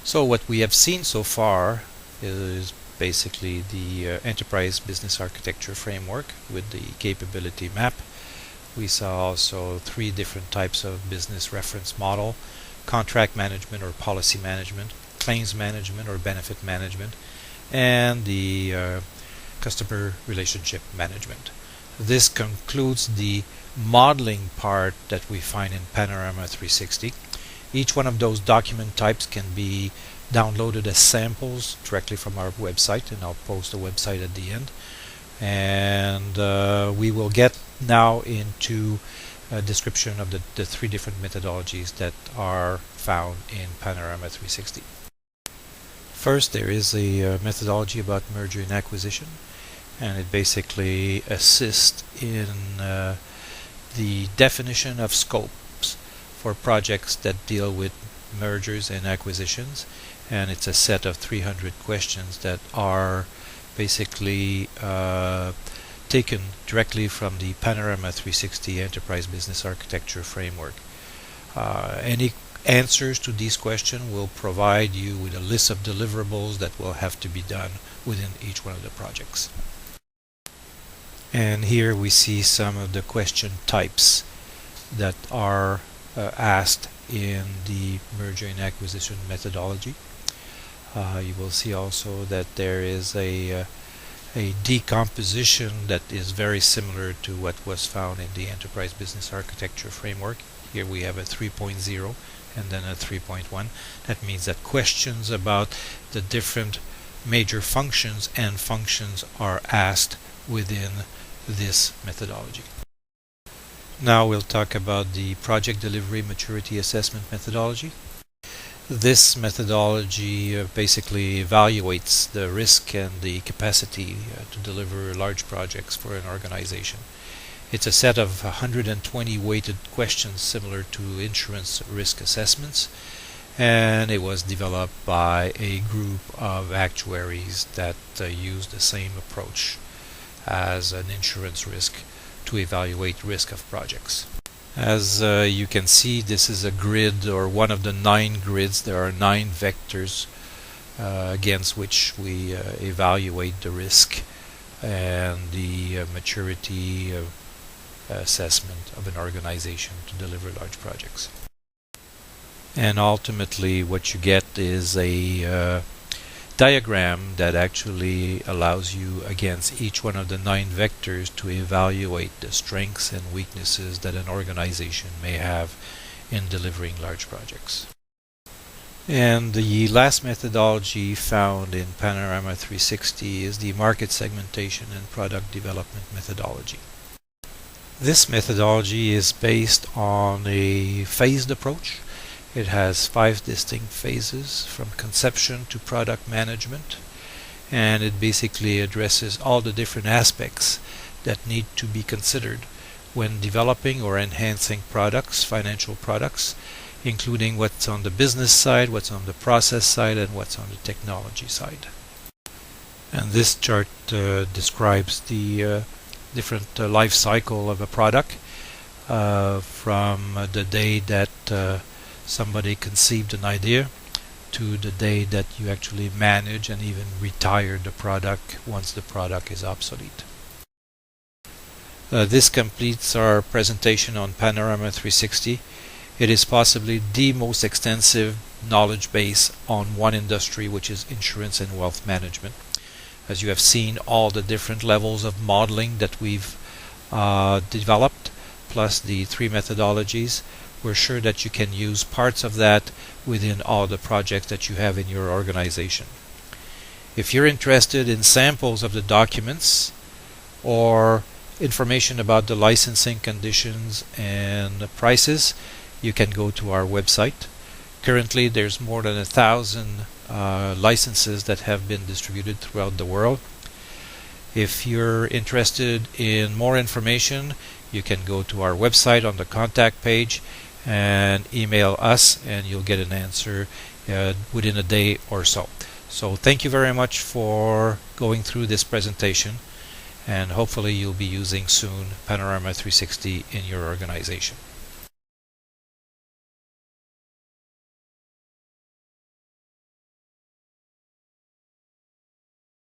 So what we have seen so far is basically the enterprise business architecture framework with the capability map. We saw also 3 different types of business reference model: contract management or policy management, claims management or benefit management, and the customer relationship management. This concludes the modeling part that we find in Panorama 360. Each one of those document types can be downloaded as samples directly from our website, and I'll post the website at the end. And we will get now into a description of the 3 different methodologies that are found in Panorama 360. First, there is a methodology about merger and acquisition, and it basically assists in the definition of scopes for projects that deal with mergers and acquisitions, and it's a set of 300 questions that are basically taken directly from the Panorama 360 Enterprise Business Architecture Framework. Any answers to these questions will provide you with a list of deliverables that will have to be done within each one of the projects. And here we see some of the question types that are asked in the merger and acquisition methodology. You will see also that there is a decomposition that is very similar to what was found in the Enterprise Business Architecture Framework. Here we have a 3.0 and then a 3.1. That means that questions about the different major functions and functions are asked within this methodology. Now we'll talk about the Project Delivery Maturity Assessment methodology. This methodology basically evaluates the risk and the capacity to deliver large projects for an organization. It's a set of 120 weighted questions similar to insurance risk assessments, and it was developed by a group of actuaries that use the same approach as an insurance risk to evaluate risk of projects. As you can see, this is a grid, or one of the 9 grids. There are 9 vectors against which we evaluate the risk and the maturity assessment of an organization to deliver large projects. And ultimately what you get is a diagram that actually allows you against each one of the 9 vectors to evaluate the strengths and weaknesses that an organization may have in delivering large projects. And the last methodology found in Panorama 360 is the market segmentation and product development methodology. This methodology is based on a phased approach. It has 5 distinct phases from conception to product management, and it basically addresses all the different aspects that need to be considered when developing or enhancing products, financial products, including what's on the business side, what's on the process side, and what's on the technology side. And this chart describes the different life cycle of a product from the day that somebody conceived an idea to the day that you actually manage and even retire the product once the product is obsolete. This completes our presentation on Panorama 360. It is possibly the most extensive knowledge base on one industry, which is insurance and wealth management. As you have seen, all the different levels of modeling that we've developed, plus the 3 methodologies, we're sure that you can use parts of that within all the projects that you have in your organization. If you're interested in samples of the documents or information about the licensing conditions and the prices, you can go to our website. Currently there's more than 1,000 licenses that have been distributed throughout the world. If you're interested in more information, you can go to our website on the contact page and email us, and you'll get an answer within a day or so. So thank you very much for going through this presentation, and hopefully you'll be using soon Panorama 360 in your organization.